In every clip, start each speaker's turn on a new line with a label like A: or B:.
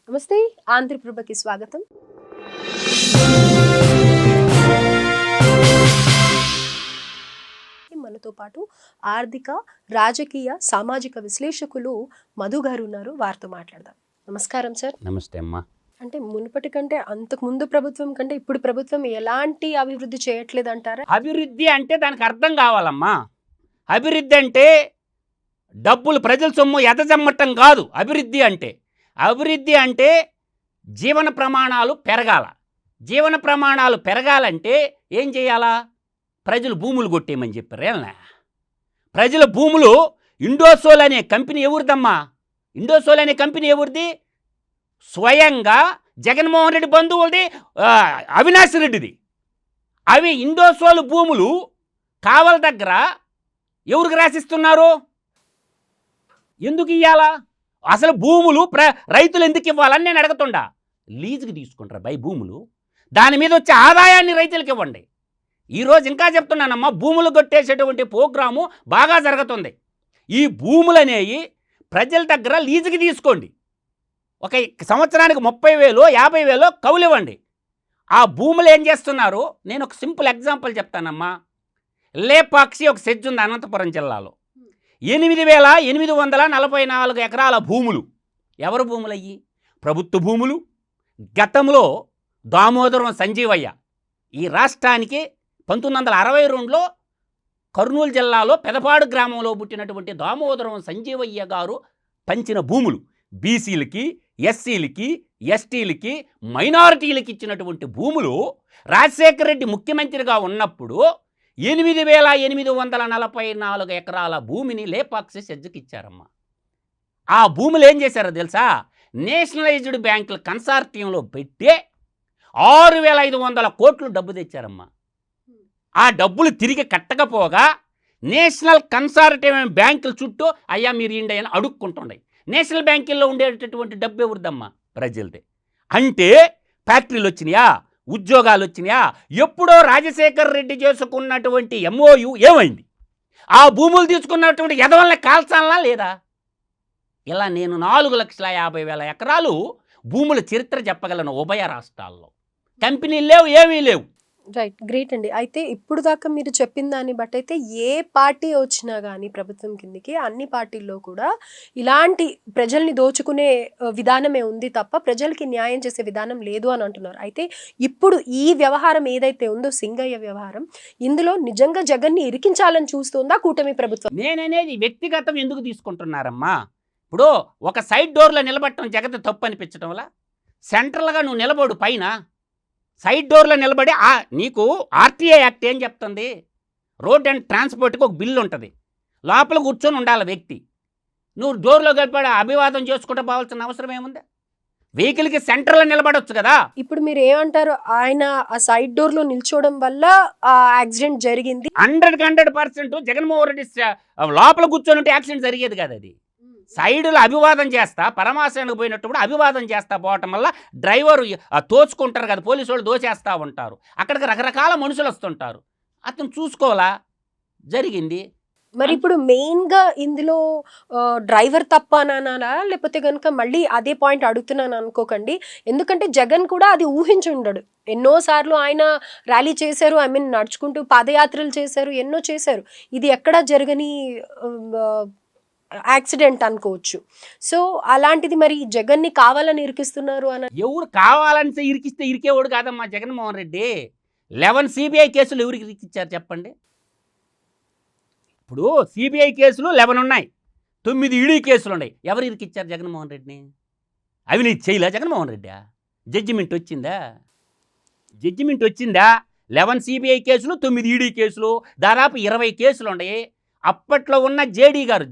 A: నమస్తే, ఆంధ్రప్రభకి స్వాగతం. మనతో పాటు ఆర్థిక, రాజకీయ, సామాజిక విశ్లేషకులు మధు గారు ఉన్నారు. వారితో మాట్లాడదాం. నమస్కారం సార్.
B: నమస్తే అమ్మా.
A: అంటే మునుపటి కంటే, అంతకు ముందు ప్రభుత్వం కంటే ఇప్పుడు ప్రభుత్వం ఎలాంటి అభివృద్ధి చేయట్లేదు అంటారా?
B: అభివృద్ధి అంటే దానికి అర్థం కావాలమ్మా. అభివృద్ధి అంటే డబ్బులు ప్రజల సొమ్ము ఎదజమ్మటం కాదు. అభివృద్ధి అంటే జీవన ప్రమాణాలు పెరగాల. జీవన ప్రమాణాలు పెరగాలంటే ఏం చేయాలా? ప్రజలు భూములు కొట్టేయమని చెప్పారు. ఏమన్నా ప్రజల భూములు ఇండోసోల్ అనే కంపెనీ ఎవరిదమ్మా? ఇండోసోల్ అనే కంపెనీ ఎవరిది? స్వయంగా జగన్మోహన్ రెడ్డి బంధువులది, అవినాష్ రెడ్డిది. అవి ఇండోసోల్ భూములు కావల దగ్గర ఎవరికి రాసిస్తున్నారు? ఎందుకు ఇవ్వాలా? అసలు భూములు రైతులు ఎందుకు ఇవ్వాలని నేను అడుగుతుండా. లీజుకి తీసుకుంటారా బై భూములు? దాని మీద వచ్చే ఆదాయాన్ని రైతులకు ఇవ్వండి. ఈరోజు ఇంకా చెప్తున్నానమ్మా, భూములు కొట్టేసేటువంటి ప్రోగ్రాము బాగా జరుగుతుంది. ఈ భూములు అనేవి ప్రజల దగ్గర లీజుకి తీసుకోండి. ఒక సంవత్సరానికి 30,000 50,000 కౌలు ఇవ్వండి. ఆ భూములు ఏం చేస్తున్నారు? నేను ఒక సింపుల్ ఎగ్జాంపుల్ చెప్తానమ్మా. లేపాక్షి ఒక సెజ్ ఉంది అనంతపురం జిల్లాలో. 8,844 ఎకరాల భూములు. ఎవరు భూములు అయ్యి? ప్రభుత్వ భూములు. గతంలో దామోదరం సంజీవయ్య ఈ రాష్ట్రానికి 1962లో కర్నూలు జిల్లాలో పెదపాడు గ్రామంలో పుట్టినటువంటి దామోదరం సంజీవయ్య గారు పంచిన భూములు. బీసీలకి, ఎస్సీలకి, ఎస్టీలకి, మైనారిటీలకి ఇచ్చినటువంటి భూములు రాజశేఖర రెడ్డి ముఖ్యమంత్రిగా ఉన్నప్పుడు 8,844 ఎకరాల భూమిని లేపాక్షి సెజ్జుకి ఇచ్చారమ్మా. ఆ భూములు ఏం చేశారో తెలుసా? నేషనలైజ్డ్ బ్యాంకుల కన్సార్టియంలో పెట్టి 6,500 కోట్లు డబ్బు తెచ్చారమ్మా. ఆ డబ్బులు తిరిగి కట్టకపోగా నేషనల్ కన్సార్టియం బ్యాంకుల చుట్టూ అయ్యా మీరు ఇండి అని అడుక్కుంటుండే. నేషనల్ బ్యాంకుల్లో ఉండేటటువంటి డబ్బు ఎవరిదమ్మా? ప్రజలదే. అంటే ఫ్యాక్టరీలు వచ్చినాయా? ఉద్యోగాలు వచ్చినాయా? ఎప్పుడో రాజశేఖర్ రెడ్డి చేసుకున్నటువంటి MOU ఏమైంది? ఆ భూములు తీసుకున్నటువంటి ఎదవల్ని కాల్చాలా లేదా? ఇలా నేను 4,50,000 ఎకరాలు భూముల చరిత్ర చెప్పగలను. ఉభయ రాష్ట్రాల్లో కంపెనీలు లేవు, ఏమీ లేవు.
A: రైట్, గ్రేట్ అండి. అయితే ఇప్పుడు దాకా మీరు చెప్పిన దాన్ని బట్టి అయితే ఏ పార్టీ వచ్చినా కానీ ప్రభుత్వం కిందికి అన్ని పార్టీల్లో కూడా ఇలాంటి ప్రజల్ని దోచుకునే విధానమే ఉంది తప్ప ప్రజలకి న్యాయం చేసే విధానం లేదు అని అంటున్నారు. అయితే ఇప్పుడు ఈ వ్యవహారం ఏదైతే ఉందో సింగయ్య వ్యవహారం, ఇందులో నిజంగా జగన్ని ఇరికించాలని చూస్తుందా కూటమి ప్రభుత్వం?
B: నేననేది వ్యక్తిగతం ఎందుకు తీసుకుంటున్నారమ్మా? ఇప్పుడు ఒక సైడ్ డోర్లో నిలబడటం జగత్ తప్పు అనిపించడం వల్ల సెంట్రల్గా నువ్వు నిలబడు. పైన సైడ్ డోర్లో నిలబడి నీకు RTA యాక్ట్ ఏం చెప్తుంది? రోడ్ అండ్ ట్రాన్స్పోర్ట్కి ఒక బిల్లు ఉంటుంది. లోపల కూర్చొని ఉండాలి వ్యక్తి. నువ్వు డోర్లో గడిపడి అభివాదం చేసుకుంటూ పోవాల్సిన అవసరం ఏముంది? వెహికల్కి సెంటర్లో నిలబడవచ్చు కదా.
A: ఇప్పుడు మీరు ఏమంటారు? ఆయన ఆ సైడ్ డోర్లో నిల్చోవడం వల్ల ఆ యాక్సిడెంట్ జరిగింది.
B: 100% జగన్మోహన్ రెడ్డి లోపల కూర్చొని ఉంటే యాక్సిడెంట్ జరిగేది కదా. అది సైడులో అభివాదం చేస్తా, పరమాశయానికి పోయినప్పుడు అభివాదం చేస్తా పోవటం వల్ల డ్రైవరు తోచుకుంటారు కదా, పోలీసు వాళ్ళు దోచేస్తూ ఉంటారు. అక్కడికి రకరకాల మనుషులు వస్తుంటారు. అతను చూసుకోవాలా, జరిగింది.
A: మరి ఇప్పుడు మెయిన్గా ఇందులో డ్రైవర్ తప్ప అనాలా, లేకపోతే కనుక మళ్ళీ అదే పాయింట్ అడుగుతున్నాను అనుకోకండి. ఎందుకంటే జగన్ కూడా అది ఊహించి ఉండడు. ఎన్నోసార్లు ఆయన ర్యాలీ చేశారు, నడుచుకుంటూ పాదయాత్రలు చేశారు, ఎన్నో చేశారు. ఇది ఎక్కడా జరగని యాక్సిడెంట్ అనుకోవచ్చు. సో అలాంటిది మరి జగన్ని కావాలని ఇరికిస్తున్నారు అని.
B: ఎవరు కావాలని ఇరికిస్తే ఇరికేవాడు కాదమ్మా జగన్మోహన్ రెడ్డి. 11 CBI కేసులు ఎవరికి ఇరికిచ్చారు చెప్పండి? ఇప్పుడు CBI కేసులు 11 ఉన్నాయి, 9 ED కేసులు ఉన్నాయి. ఎవరు ఇరికిచ్చారు జగన్మోహన్ రెడ్డిని? అవినీతి చేయలే జగన్మోహన్ రెడ్డి? జడ్జిమెంట్ వచ్చిందా? 11 CBI కేసులు, 9 ED కేసులు, దాదాపు 20 కేసులు ఉన్నాయి. అప్పట్లో ఉన్న జేడీ గారు,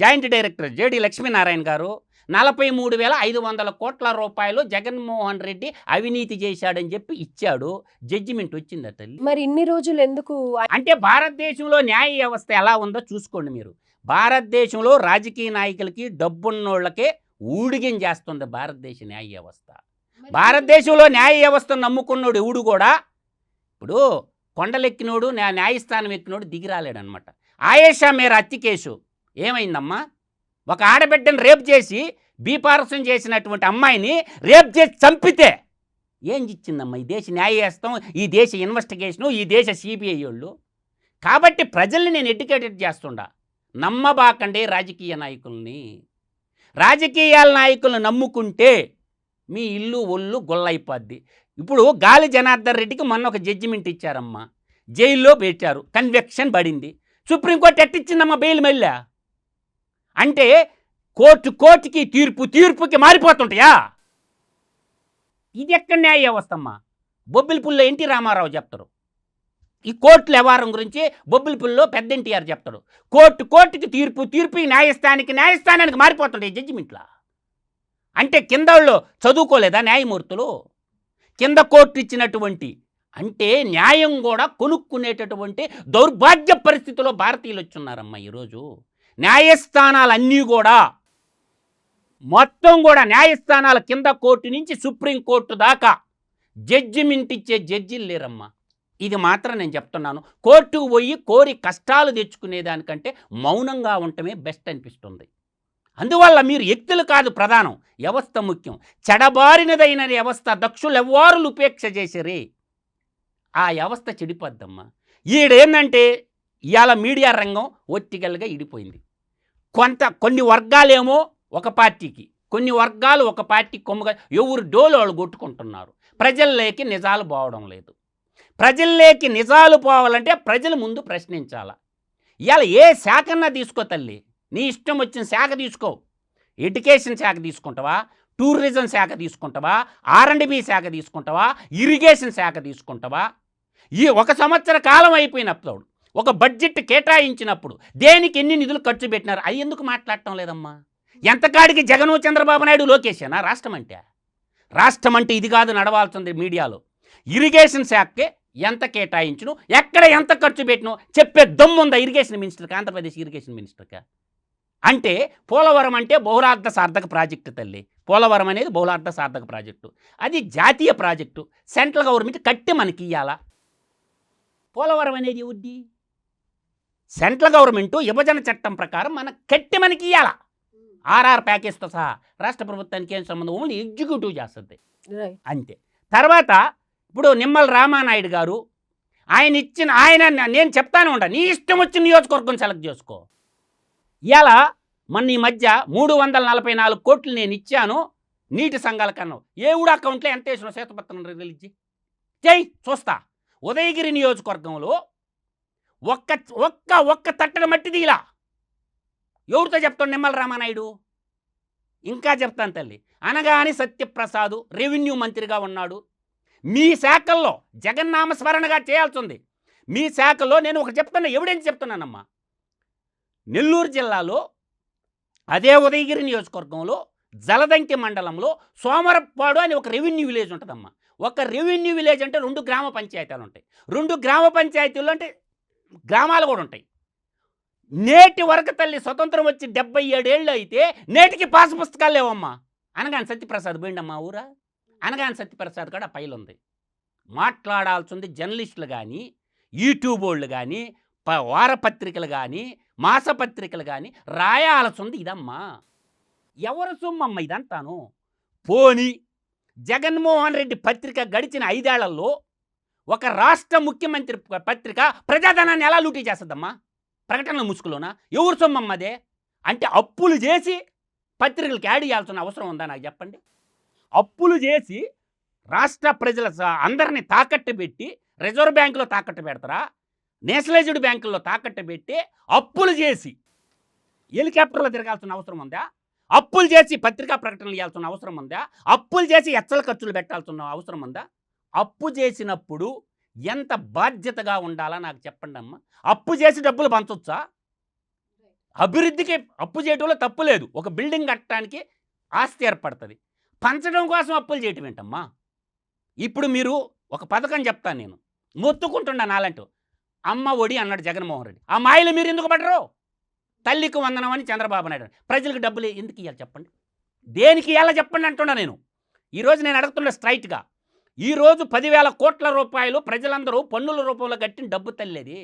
B: జాయింట్ డైరెక్టర్ జేడీ లక్ష్మీనారాయణ గారు 43,500 కోట్ల రూపాయలు జగన్మోహన్ రెడ్డి అవినీతి చేశాడని చెప్పి ఇచ్చాడు. జడ్జిమెంట్ వచ్చిందట.
A: మరి ఇన్ని రోజులు ఎందుకు?
B: అంటే భారతదేశంలో న్యాయ వ్యవస్థ ఎలా ఉందో చూసుకోండి మీరు. భారతదేశంలో రాజకీయ నాయకులకి, డబ్బున్నోళ్ళకే ఊడిగం చేస్తుంది భారతదేశ న్యాయ వ్యవస్థ. భారతదేశంలో న్యాయ వ్యవస్థను నమ్ముకున్నోడు ఎవడు కూడా ఇప్పుడు కొండలెక్కినోడు, న్యాయస్థానం ఎక్కినోడు దిగిరాలేడనమాట. ఆయేషా మేర హత్య కేసు ఏమైందమ్మా? ఒక ఆడబిడ్డను రేపు చేసి బీపారసం చేసినటువంటి అమ్మాయిని రేప్ చేసి చంపితే ఏం ఇచ్చిందమ్మా ఈ దేశ న్యాయవ్యవస్థ, ఈ దేశ ఇన్వెస్టిగేషను, ఈ దేశ సిబిఐ వాళ్ళు? కాబట్టి ప్రజల్ని నేను ఎడ్యుకేటెడ్ చేస్తుండా. నమ్మబాకండి రాజకీయ నాయకుల్ని. రాజకీయాల నాయకులను నమ్ముకుంటే మీ ఇల్లు ఒళ్ళు గొల్లైపోద్ది. ఇప్పుడు గాలి జనార్దన్ రెడ్డికి మొన్న ఒక జడ్జిమెంట్ ఇచ్చారమ్మా, జైల్లో పెట్టారు, కన్విక్షన్ పడింది. సుప్రీంకోర్టు ఎట్టిచ్చిందమ్మా బెయిల్ మళ్ళా? అంటే కోర్టుకి తీర్పుకి మారిపోతుంటాయా? ఇది ఎక్కడ న్యాయ వ్యవస్థ అమ్మా? బొబ్బిలిపుల్లో ఎన్టీ రామారావు చెప్తారు, ఈ కోర్టుల వ్యవహారం గురించి బొబ్బిలిపుల్లో పెద్ద ఎన్టీఆర్ చెప్తాడు. కోర్టుకి తీర్పు న్యాయస్థానానికి మారిపోతుంటాయి జడ్జిమెంట్లా. అంటే కింద వాళ్ళు చదువుకోలేదా న్యాయమూర్తులు? కింద కోర్టు ఇచ్చినటువంటి అంటే న్యాయం కూడా కొనుక్కునేటటువంటి దౌర్భాగ్య పరిస్థితిలో భారతీయులు వచ్చున్నారమ్మా ఈరోజు. న్యాయస్థానాలన్నీ కూడా మొత్తం కూడా న్యాయస్థానాల కింద కోర్టు నుంచి సుప్రీంకోర్టు దాకా జడ్జిమెంట్ ఇచ్చే జడ్జిలు లేరమ్మా. ఇది మాత్రం నేను చెప్తున్నాను. కోర్టుకు పోయి కోరి కష్టాలు తెచ్చుకునేదానికంటే మౌనంగా ఉండటమే బెస్ట్ అనిపిస్తుంది. అందువల్ల మీరు వ్యక్తులు కాదు ప్రధానం, వ్యవస్థ ముఖ్యం. చెడబారినదైన వ్యవస్థ దక్షులెవ్వారులు ఉపేక్ష చేసిరే, ఆ వ్యవస్థ చెడిపోద్దమ్మా. ఈడేందంటే ఇవాళ మీడియా రంగం ఒత్తిగలుగా ఇడిపోయింది. కొన్ని వర్గాలేమో ఒక పార్టీకి, కొన్ని వర్గాలు ఒక పార్టీకి కొమ్ముగా ఎవరు డోలు వాళ్ళు కొట్టుకుంటున్నారు. ప్రజల్లోకి నిజాలు పోవడం లేదు. ప్రజల్లోకి నిజాలు పోవాలంటే ప్రజల ముందు ప్రశ్నించాల. ఇవాళ ఏ శాఖన్నా తీసుకో తల్లి, నీ ఇష్టం వచ్చిన శాఖ తీసుకో. ఎడ్యుకేషన్ శాఖ తీసుకుంటావా, టూరిజం శాఖ తీసుకుంటావా, R&B శాఖ తీసుకుంటావా, ఇరిగేషన్ శాఖ తీసుకుంటావా? ఈ 1 సంవత్సర కాలం అయిపోయినప్పుడు ఒక బడ్జెట్ కేటాయించినప్పుడు దేనికి ఎన్ని నిధులు ఖర్చు పెట్టినారు అవి ఎందుకు మాట్లాడటం లేదమ్మా? ఎంతకాడికి జగను, చంద్రబాబు నాయుడు, లోకేషేనా రాష్ట్రం అంటే? రాష్ట్రం అంటే ఇది కాదు నడవాల్సింది మీడియాలో. ఇరిగేషన్ శాఖకే ఎంత కేటాయించును, ఎక్కడ ఎంత ఖర్చు పెట్టినో చెప్పే దమ్ముందా ఇరిగేషన్ మినిస్టర్కి, ఆంధ్రప్రదేశ్ ఇరిగేషన్ మినిస్టర్కి? అంటే పోలవరం అంటే బహుళార్థ సార్థక ప్రాజెక్టు తల్లి. పోలవరం అనేది బహుళార్థ సార్థక ప్రాజెక్టు, అది జాతీయ ప్రాజెక్టు. సెంట్రల్ గవర్నమెంట్ కట్టి మనకి ఇవ్వాలా? పోలవరం అనేది ఉద్ది సెంట్రల్ గవర్నమెంటు విభజన చట్టం ప్రకారం కట్టి మనకి ఇవ్వాలా? RR ప్యాకేజ్తో సహా రాష్ట్ర ప్రభుత్వానికి ఏం సంబంధం, ఓన్లీ ఎగ్జిక్యూటివ్ చేస్తుంది అంతే. తర్వాత ఇప్పుడు నిమ్మల రామానాయుడు గారు ఆయన నేను చెప్తానే ఉంటాను, నీ ఇష్టం వచ్చిన నియోజకవర్గం సెలెక్ట్ చేసుకో. ఇవాళ మొన్న ఈ మధ్య 344 కోట్లు నేను ఇచ్చాను నీటి సంఘాల కన్నా, ఏవుడు అకౌంట్లో ఎంత వేసిన శ్వేతపత్రం రిలీజ్ చేయి చూస్తా. ఉదయగిరి నియోజకవర్గంలో ఒక్క తట్టడ మట్టిది ఇలా ఎవరితో చెప్తాడు నిమ్మల రామానాయుడు? ఇంకా చెప్తాను తల్లి. అనగాని సత్యప్రసాద్ రెవెన్యూ మంత్రిగా ఉన్నాడు. మీ శాఖల్లో జగన్నామస్మరణగా చేయాల్సింది. మీ శాఖలో నేను ఒక చెప్తున్నా, ఎవిడెన్స్ చెప్తున్నానమ్మా. నెల్లూరు జిల్లాలో అదే ఉదయగిరి నియోజకవర్గంలో జలదంకి మండలంలో సోమరపాడు అని ఒక రెవెన్యూ విలేజ్ ఉంటుందమ్మా. ఒక రెవెన్యూ విలేజ్ అంటే 2 గ్రామ పంచాయతీలు ఉంటాయి. 2 గ్రామ పంచాయతీలు అంటే గ్రామాలు కూడా ఉంటాయి. నేటి వరకు తల్లి స్వతంత్రం వచ్చి 77 ఏళ్ళు అయితే నేటికి పాస్ పుస్తకాలు లేవమ్మా. అనగాని సత్యప్రసాద్ పోయిండమ్మా ఊరా. అనగాని సత్యప్రసాద్ కూడా పైలుంది. మాట్లాడాల్సింది జర్నలిస్టులు కానీ, యూట్యూబ్ వాళ్ళు కానీ, వారపత్రికలు కానీ, మాసపత్రికలు కానీ రాయాల్సింది ఇదమ్మా. ఎవరు సొమ్మమ్మ ఇదంతాను? పోనీ జగన్మోహన్ రెడ్డి పత్రిక గడిచిన 5 ఏళ్లలో ఒక రాష్ట్ర ముఖ్యమంత్రి పత్రిక ప్రజాధనాన్ని ఎలా లూటీ చేస్తుందమ్మా? ప్రకటనల ముసుగులోనా? ఎవరు సొమ్మమ్మదే? అంటే అప్పులు చేసి పత్రికలకు యాడ్ చేయాల్సిన అవసరం ఉందా నాకు చెప్పండి? అప్పులు చేసి రాష్ట్ర ప్రజల అందరినీ తాకట్టు పెట్టి రిజర్వ్ బ్యాంకులో తాకట్టు పెడతారా, నేషనలైజ్డ్ బ్యాంకుల్లో తాకట్టు పెట్టి అప్పులు చేసి హెలికాప్టర్లో తిరగాల్సిన అవసరం ఉందా? అప్పులు చేసి పత్రికా ప్రకటనలు ఇవ్వాల్సిన అవసరం ఉందా? అప్పులు చేసి ఎచ్చల ఖర్చులు పెట్టాల్సిన అవసరం ఉందా? అప్పు చేసినప్పుడు ఎంత బాధ్యతగా ఉండాలా నాకు చెప్పండి అమ్మ. అప్పు చేసి డబ్బులు పంచొచ్చా? అభివృద్ధికి అప్పు చేయడంలో తప్పు లేదు. ఒక బిల్డింగ్ కట్టడానికి ఆస్తి ఏర్పడుతుంది, పంచడం కోసం అప్పులు చేయటం ఏంటమ్మా? ఇప్పుడు మీరు ఒక పథకం చెప్తాను నేను, మొత్తుకుంటున్నా నాలంటూ. అమ్మ ఒడి అన్నాడు జగన్మోహన్ రెడ్డి. ఆ మాయలు మీరు ఎందుకు పడరు? తల్లికి వందనం అని చంద్రబాబు నాయుడు. ప్రజలకు డబ్బులు ఎందుకు ఇవ్వాలి చెప్పండి? దేనికి ఇవ్వాలో చెప్పండి అంటున్నా నేను. ఈరోజు నేను అడుగుతున్నా స్ట్రైట్గా. ఈరోజు 10,000 కోట్ల రూపాయలు ప్రజలందరూ పన్నుల రూపంలో కట్టిన డబ్బు తల్లేది.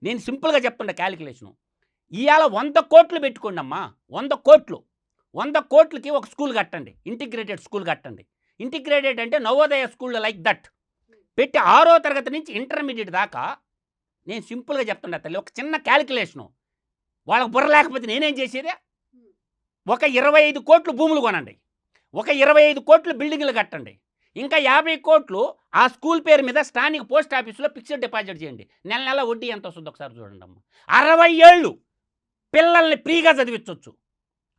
B: నేను సింపుల్గా చెప్తున్నా క్యాలిక్యులేషను. ఇవాళ 100 కోట్లు పెట్టుకోండి అమ్మా, 100 కోట్లు 100 కోట్లకి ఒక స్కూల్ కట్టండి, ఇంటిగ్రేటెడ్ స్కూల్ కట్టండి. ఇంటిగ్రేటెడ్ అంటే నవోదయ స్కూల్ లైక్ దట్ పెట్టి 6వ తరగతి నుంచి ఇంటర్మీడియట్ దాకా. నేను సింపుల్గా చెప్తున్నా తల్లి, ఒక చిన్న క్యాలిక్యులేషను. వాళ్ళకి బుర్ర లేకపోతే నేనేం చేసేదే? ఒక 25 కోట్లు భూములు కొనండి, ఒక 25 కోట్లు బిల్డింగ్లు కట్టండి, ఇంకా 50 కోట్లు ఆ స్కూల్ పేరు మీద స్థానిక పోస్ట్ ఆఫీసులో ఫిక్స్డ్ డిపాజిట్ చేయండి. నెల నెల వడ్డీ ఎంత వస్తుందో ఒకసారి చూడండి అమ్మ. 60 ఏళ్ళు పిల్లల్ని ఫ్రీగా చదివించవచ్చు.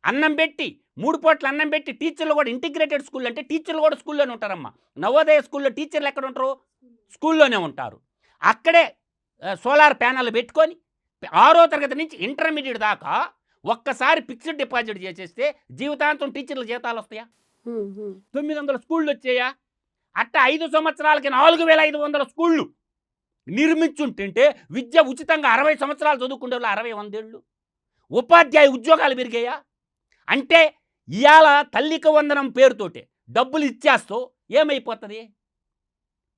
B: అన్నం పెట్టి 3 పూట్ల అన్నం పెట్టి, టీచర్లు కూడా ఇంటిగ్రేటెడ్ స్కూల్ అంటే టీచర్లు కూడా స్కూల్లోనే ఉంటారమ్మా. నవోదయ స్కూల్లో టీచర్లు ఎక్కడ ఉంటారు? స్కూల్లోనే ఉంటారు. అక్కడే సోలార్ ప్యానల్ పెట్టుకొని 6వ తరగతి నుంచి ఇంటర్మీడియట్ దాకా ఒక్కసారి ఫిక్స్డ్ డిపాజిట్ చేసేస్తే జీవితాంతం టీచర్ల జీతాలు వస్తాయా? 900 స్కూళ్ళు వచ్చాయా? అట్ట 5 సంవత్సరాలకి 4500 స్కూళ్ళు నిర్మించుంటుంటే విద్య ఉచితంగా 60 సంవత్సరాలు చదువుకునే వాళ్ళు 60-100 ఏళ్ళు ఉపాధ్యాయ ఉద్యోగాలు పెరిగాయా? అంటే ఇవాళ తల్లికి వందనం పేరుతోటి డబ్బులు ఇచ్చేస్తూ ఏమైపోతుంది?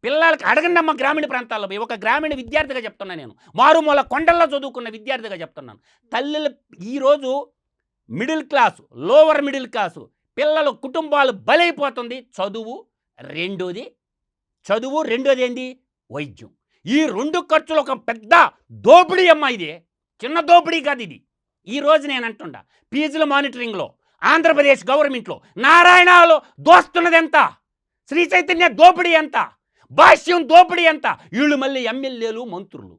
B: పిల్లలకి అడగండి అమ్మ, గ్రామీణ ప్రాంతాల్లో పోయి. ఒక గ్రామీణ విద్యార్థిగా చెప్తున్నాను నేను, మారుమూల కొండల్లో చదువుకున్న విద్యార్థిగా చెప్తున్నాను. తల్లులు ఈరోజు middle class, lower middle class పిల్లలు కుటుంబాలు బలైపోతుంది. రెండోది ఏంది? వైద్యం. ఈ 2 ఖర్చులు ఒక పెద్ద దోపిడీ అమ్మ. ఇది చిన్న దోపిడీ కాదు ఇది. ఈరోజు నేను అంటుండా, ఫీజుల మానిటరింగ్లో ఆంధ్రప్రదేశ్ గవర్నమెంట్లో నారాయణలో దోస్తున్నది ఎంత? శ్రీ చైతన్య దోపిడీ ఎంత? భాష్యం దోపిడీ ఎంత? వీళ్ళు మళ్ళీ ఎమ్మెల్యేలు, మంత్రులు.